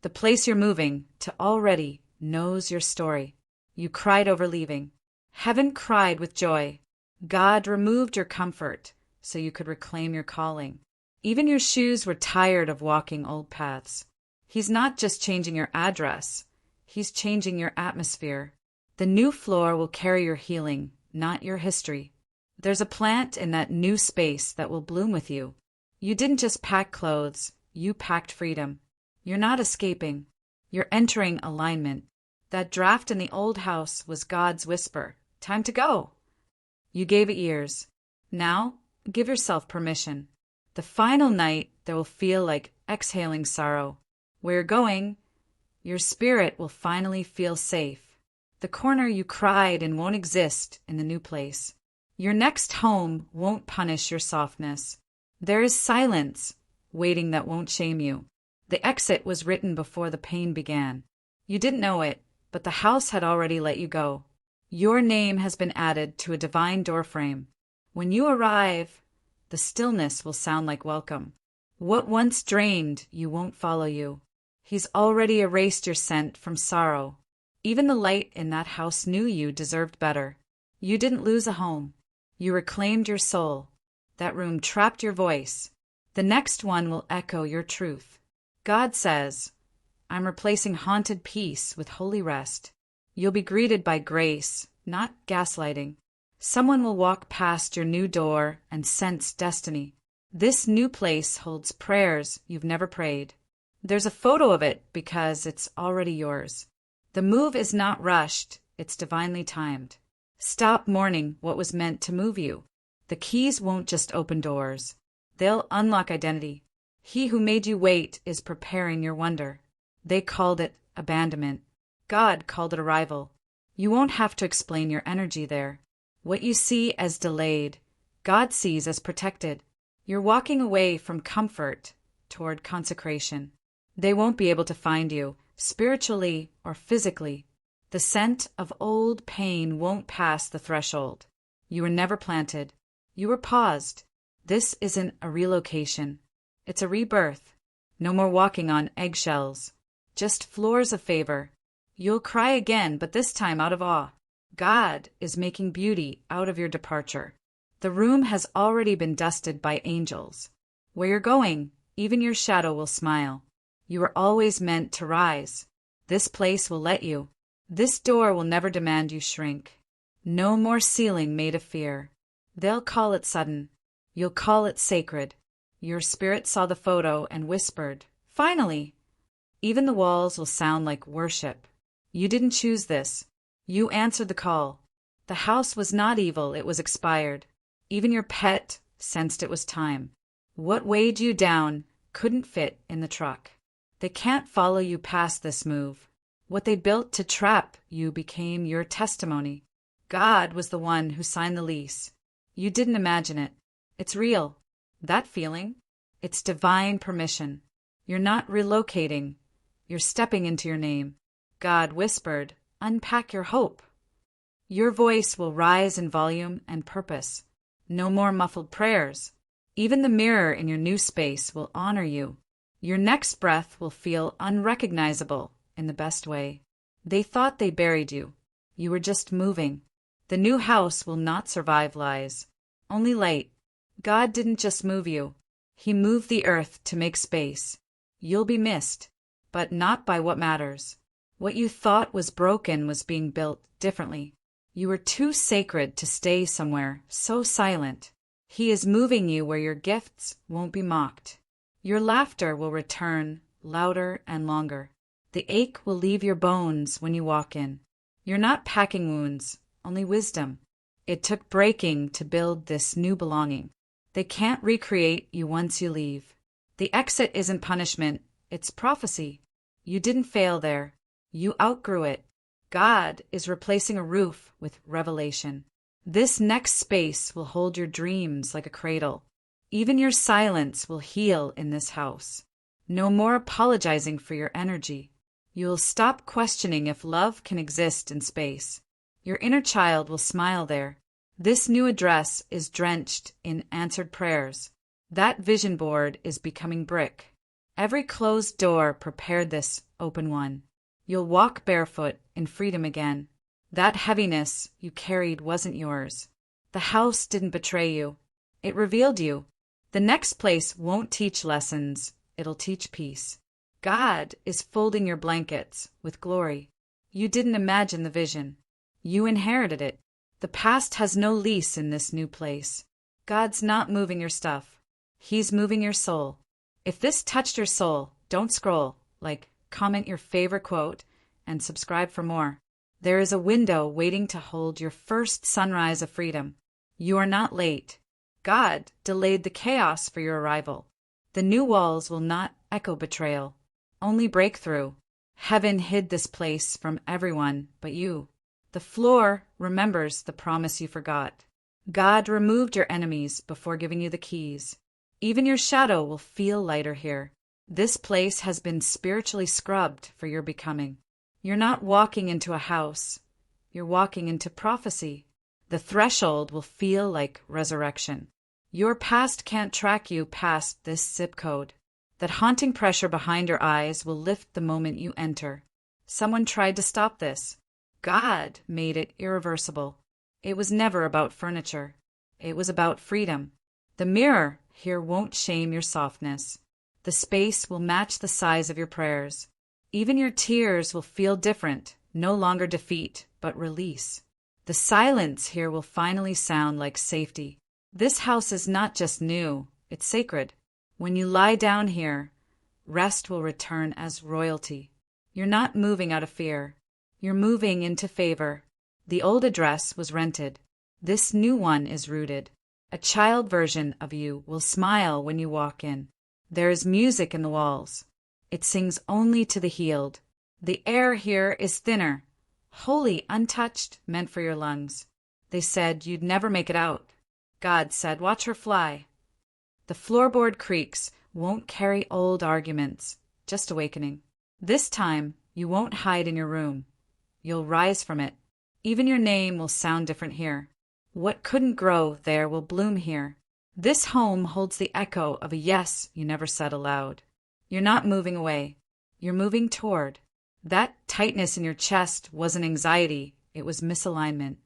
The place you're moving to already knows your story. You cried over leaving. Heaven cried with joy. God removed your comfort so you could reclaim your calling. Even your shoes were tired of walking old paths. He's not just changing your address, he's changing your atmosphere. The new floor will carry your healing, not your history. There's a plant in that new space that will bloom with you. You didn't just pack clothes, you packed freedom. You're not escaping. You're entering alignment. That draft in the old house was God's whisper. Time to go. You gave it years. Now, give yourself permission. The final night, there will feel like exhaling sorrow. Where you're going, your spirit will finally feel safe. The corner you cried in won't exist in the new place. Your next home won't punish your softness. There is silence waiting that won't shame you. The exit was written before the pain began. You didn't know it, but the house had already let you go. Your name has been added to a divine doorframe. When you arrive, the stillness will sound like welcome. What once drained you won't follow you. He's already erased your scent from sorrow. Even the light in that house knew you deserved better. You didn't lose a home. You reclaimed your soul. That room trapped your voice. The next one will echo your truth. God says, I'm replacing haunted peace with holy rest. You'll be greeted by grace, not gaslighting. Someone will walk past your new door and sense destiny. This new place holds prayers you've never prayed. There's a photo of it because it's already yours. The move is not rushed, it's divinely timed. Stop mourning what was meant to move you. The keys won't just open doors. They'll unlock identity. He who made you wait is preparing your wonder. They called it abandonment. God called it arrival. You won't have to explain your energy there. What you see as delayed, God sees as protected. You're walking away from comfort toward consecration. They won't be able to find you, spiritually or physically. The scent of old pain won't pass the threshold. You were never planted. You were paused. This isn't a relocation. It's a rebirth. No more walking on eggshells. Just floors of favor. You'll cry again, but this time out of awe. God is making beauty out of your departure. The room has already been dusted by angels. Where you're going, even your shadow will smile. You were always meant to rise. This place will let you. This door will never demand you shrink. No more ceiling made of fear. They'll call it sudden. You'll call it sacred. Your spirit saw the photo and whispered, finally. Even the walls will sound like worship. You didn't choose this. You answered the call. The house was not evil, it was expired. Even your pet sensed it was time. What weighed you down couldn't fit in the truck. They can't follow you past this move. What they built to trap you became your testimony. God was the one who signed the lease. You didn't imagine it. It's real. That feeling, it's divine permission. You're not relocating. You're stepping into your name. God whispered, unpack your hope. Your voice will rise in volume and purpose. No more muffled prayers. Even the mirror in your new space will honor you. Your next breath will feel unrecognizable in the best way. They thought they buried you. You were just moving. The new house will not survive lies. Only light. God didn't just move you. He moved the earth to make space. You'll be missed, but not by what matters. What you thought was broken was being built differently. You were too sacred to stay somewhere so silent. He is moving you where your gifts won't be mocked. Your laughter will return, louder and longer. The ache will leave your bones when you walk in. You're not packing wounds, only wisdom. It took breaking to build this new belonging. They can't recreate you once you leave. The exit isn't punishment, it's prophecy. You didn't fail there. You outgrew it. God is replacing a roof with revelation. This next space will hold your dreams like a cradle. Even your silence will heal in this house. No more apologizing for your energy. You'll stop questioning if love can exist in space. Your inner child will smile there. This new address is drenched in answered prayers. That vision board is becoming brick. Every closed door prepared this open one. You'll walk barefoot in freedom again. That heaviness you carried wasn't yours. The house didn't betray you. It revealed you. The next place won't teach lessons. It'll teach peace. God is folding your blankets with glory. You didn't imagine the vision. You inherited it. The past has no lease in this new place. God's not moving your stuff. He's moving your soul. If this touched your soul, don't scroll. Comment your favorite quote, and subscribe for more. There is a window waiting to hold your first sunrise of freedom. You are not late. God delayed the chaos for your arrival. The new walls will not echo betrayal, only breakthrough. Heaven hid this place from everyone but you. The floor remembers the promise you forgot. God removed your enemies before giving you the keys. Even your shadow will feel lighter here. This place has been spiritually scrubbed for your becoming. You're not walking into a house. You're walking into prophecy. The threshold will feel like resurrection. Your past can't track you past this zip code. That haunting pressure behind your eyes will lift the moment you enter. Someone tried to stop this. God made it irreversible. It was never about furniture. It was about freedom. The mirror here won't shame your softness. The space will match the size of your prayers. Even your tears will feel different, no longer defeat, but release. The silence here will finally sound like safety. This house is not just new, it's sacred. When you lie down here, rest will return as royalty. You're not moving out of fear. You're moving into favor. The old address was rented. This new one is rooted. A child version of you will smile when you walk in. There is music in the walls. It sings only to the healed. The air here is thinner, wholly untouched, meant for your lungs. They said you'd never make it out. God said, watch her fly. The floorboard creaks won't carry old arguments, just awakening. This time, you won't hide in your room. You'll rise from it. Even your name will sound different here. What couldn't grow there will bloom here. This home holds the echo of a yes you never said aloud. You're not moving away. You're moving toward. That tightness in your chest wasn't anxiety, it was misalignment.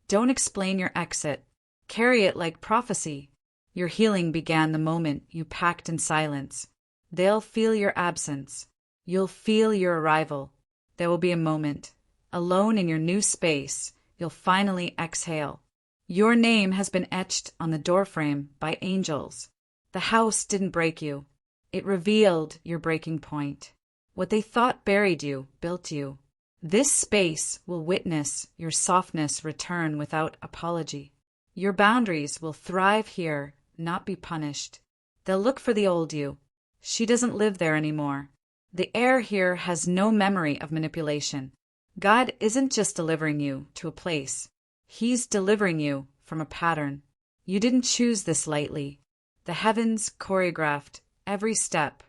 Don't explain your exit. Carry it like prophecy. Your healing began the moment you packed in silence. They'll feel your absence. You'll feel your arrival. There will be a moment. Alone in your new space, you'll finally exhale. Your name has been etched on the doorframe by angels. The house didn't break you. It revealed your breaking point. What they thought buried you, built you. This space will witness your softness return without apology. Your boundaries will thrive here, not be punished. They'll look for the old you. She doesn't live there anymore. The air here has no memory of manipulation. God isn't just delivering you to a place. He's delivering you from a pattern. You didn't choose this lightly. The heavens choreographed every step.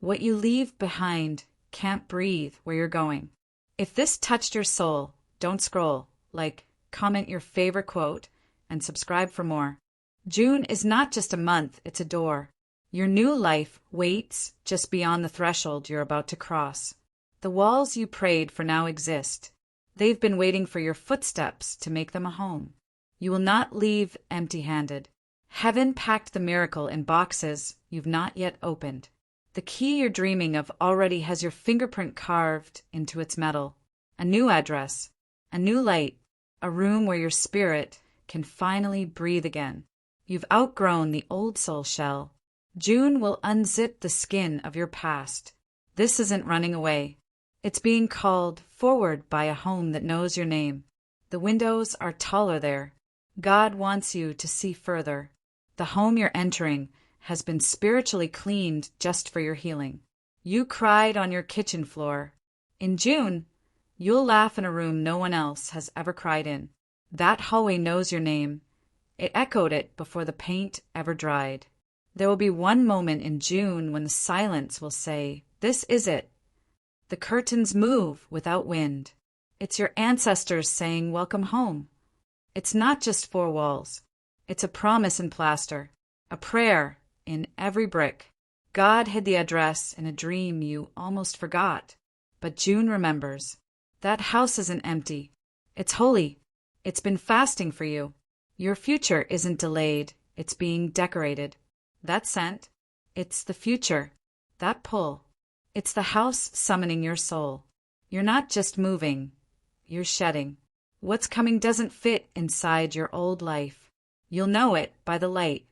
What you leave behind can't breathe where you're going. If this touched your soul, don't scroll. Comment your favorite quote, and subscribe for more. June is not just a month, it's a door. Your new life waits just beyond the threshold you're about to cross. The walls you prayed for now exist. They've been waiting for your footsteps to make them a home. You will not leave empty-handed. Heaven packed the miracle in boxes you've not yet opened. The key you're dreaming of already has your fingerprint carved into its metal. A new address, a new light, a room where your spirit can finally breathe again. You've outgrown the old soul shell. June will unzip the skin of your past. This isn't running away. It's being called forward by a home that knows your name. The windows are taller there. God wants you to see further. The home you're entering has been spiritually cleaned just for your healing. You cried on your kitchen floor. In June, you'll laugh in a room no one else has ever cried in. That hallway knows your name. It echoed it before the paint ever dried. There will be one moment in June when the silence will say, "This is it." The curtains move without wind. It's your ancestors saying, "Welcome home." It's not just four walls. It's a promise in plaster, a prayer in every brick. God hid the address in a dream you almost forgot. But June remembers. That house isn't empty. It's holy. It's been fasting for you. Your future isn't delayed. It's being decorated. That scent, it's the future. That pull, it's the house summoning your soul. You're not just moving, you're shedding. What's coming doesn't fit inside your old life. You'll know it by the light.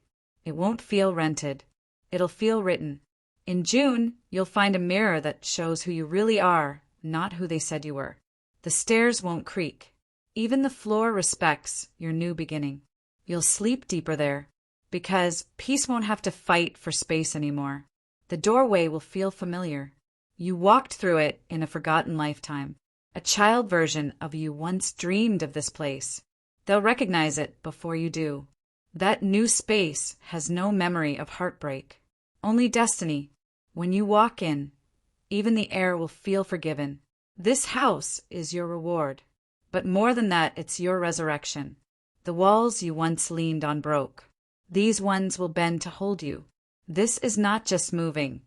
It won't feel rented. It'll feel written. In June, you'll find a mirror that shows who you really are, not who they said you were. The stairs won't creak. Even the floor respects your new beginning. You'll sleep deeper there, because peace won't have to fight for space anymore. The doorway will feel familiar. You walked through it in a forgotten lifetime. A child version of you once dreamed of this place. They'll recognize it before you do. That new space has no memory of heartbreak, only destiny. When you walk in, even the air will feel forgiven. This house is your reward. But more than that, it's your resurrection. The walls you once leaned on broke. These ones will bend to hold you. This is not just moving.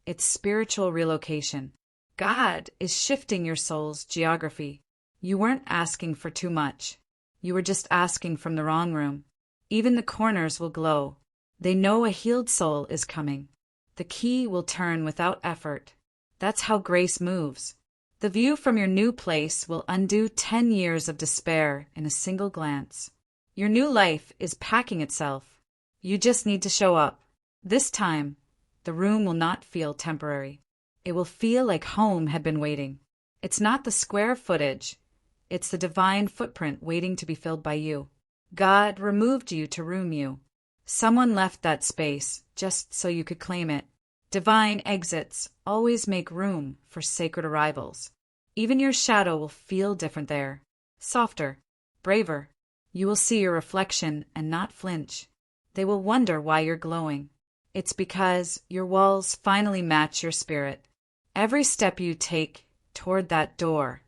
It's spiritual relocation. God is shifting your soul's geography. You weren't asking for too much. You were just asking from the wrong room. Even the corners will glow. They know a healed soul is coming. The key will turn without effort. That's how grace moves. The view from your new place will undo 10 years of despair in a single glance. Your new life is packing itself. You just need to show up. This time, the room will not feel temporary. It will feel like home had been waiting. It's not the square footage. It's the divine footprint waiting to be filled by you. God removed you to room you. Someone left that space just so you could claim it. Divine exits always make room for sacred arrivals. Even your shadow will feel different there. Softer, braver. You will see your reflection and not flinch. They will wonder why you're glowing. It's because your walls finally match your spirit. Every step you take toward that door,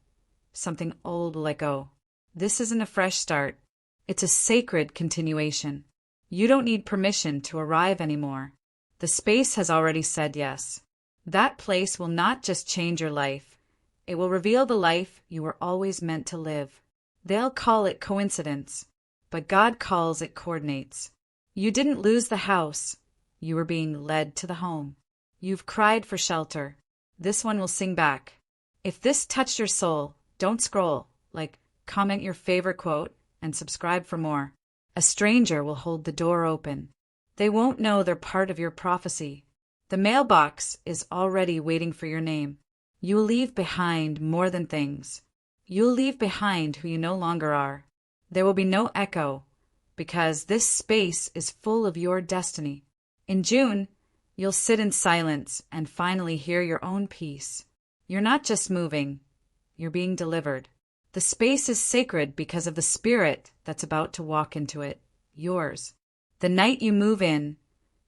something old will let go. This isn't a fresh start. It's a sacred continuation. You don't need permission to arrive anymore. The space has already said yes. That place will not just change your life. It will reveal the life you were always meant to live. They'll call it coincidence, but God calls it coordinates. You didn't lose the house. You were being led to the home. You've cried for shelter. This one will sing back. If this touched your soul, don't scroll. Comment your favorite quote and subscribe for more. A stranger will hold the door open. They won't know they're part of your prophecy. The mailbox is already waiting for your name. You'll leave behind more than things. You'll leave behind who you no longer are. There will be no echo, because this space is full of your destiny. In June, you'll sit in silence and finally hear your own peace. You're not just moving, you're being delivered. The space is sacred because of the spirit that's about to walk into it, yours. The night you move in,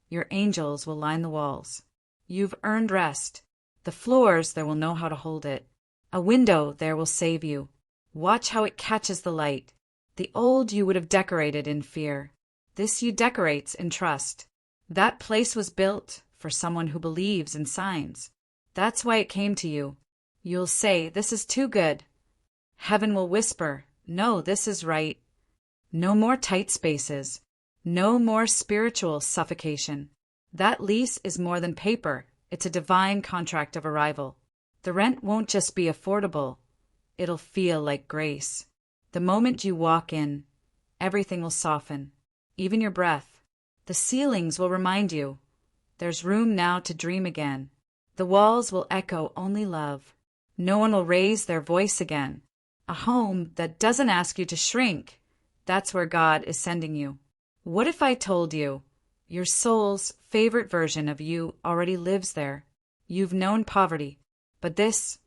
your angels will line the walls. You've earned rest. The floors there will know how to hold it. A window there will save you. Watch how it catches the light. The old you would have decorated in fear. This you decorates in trust. That place was built for someone who believes in signs. That's why it came to you. You'll say, "This is too good." Heaven will whisper, "No, this is right." No more tight spaces. No more spiritual suffocation. That lease is more than paper. It's a divine contract of arrival. The rent won't just be affordable. It'll feel like grace. The moment you walk in, everything will soften, even your breath. The ceilings will remind you, there's room now to dream again. The walls will echo only love. No one will raise their voice again. A home that doesn't ask you to shrink. That's where God is sending you. What if I told you, your soul's favorite version of you already lives there? You've known poverty, but this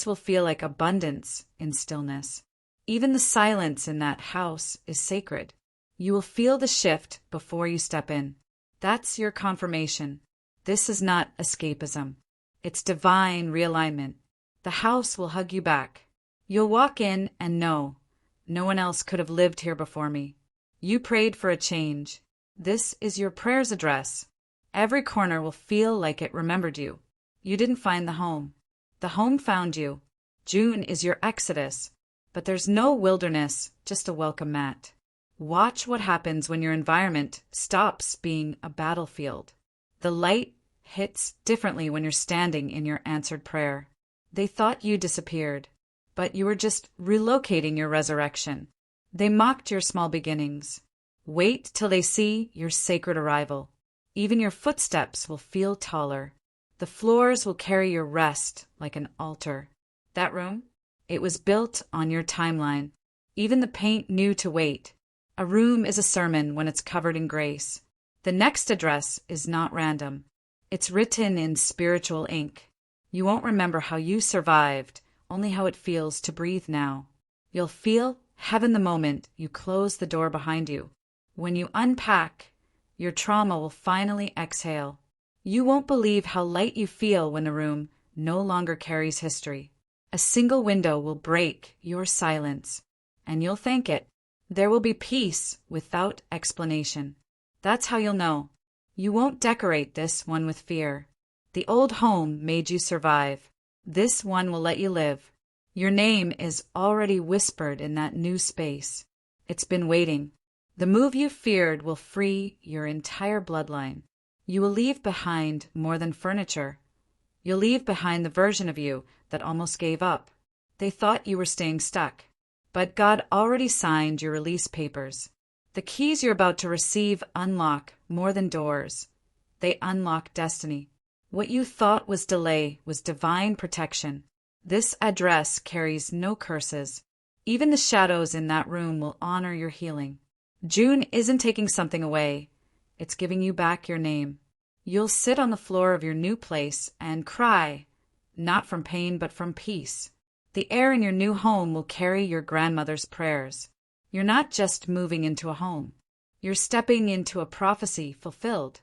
will feel like abundance in stillness. Even the silence in that house is sacred. You will feel the shift before you step in. That's your confirmation. This is not escapism. It's divine realignment. The house will hug you back. You'll walk in and know, no one else could have lived here before me. You prayed for a change. This is your prayer's address. Every corner will feel like it remembered you. You didn't find the home. The home found you. June is your exodus. But there's no wilderness, just a welcome mat. Watch what happens when your environment stops being a battlefield. The light hits differently when you're standing in your answered prayer. They thought you disappeared, but you were just relocating your resurrection. They mocked your small beginnings. Wait till they see your sacred arrival. Even your footsteps will feel taller. The floors will carry your rest like an altar. That room? It was built on your timeline. Even the paint knew to wait. A room is a sermon when it's covered in grace. The next address is not random. It's written in spiritual ink. You won't remember how you survived, only how it feels to breathe now. You'll feel heaven the moment you close the door behind you. When you unpack, your trauma will finally exhale. You won't believe how light you feel when the room no longer carries history. A single window will break your silence, and you'll thank it. There will be peace without explanation. That's how you'll know. You won't decorate this one with fear. The old home made you survive. This one will let you live. Your name is already whispered in that new space. It's been waiting. The move you feared will free your entire bloodline. You will leave behind more than furniture. You'll leave behind the version of you that almost gave up. They thought you were staying stuck. But God already signed your release papers. The keys you're about to receive unlock more than doors. They unlock destiny. What you thought was delay was divine protection. This address carries no curses. Even the shadows in that room will honor your healing. June isn't taking something away. It's giving you back your name. You'll sit on the floor of your new place and cry, not from pain but from peace. The air in your new home will carry your grandmother's prayers. You're not just moving into a home. You're stepping into a prophecy fulfilled.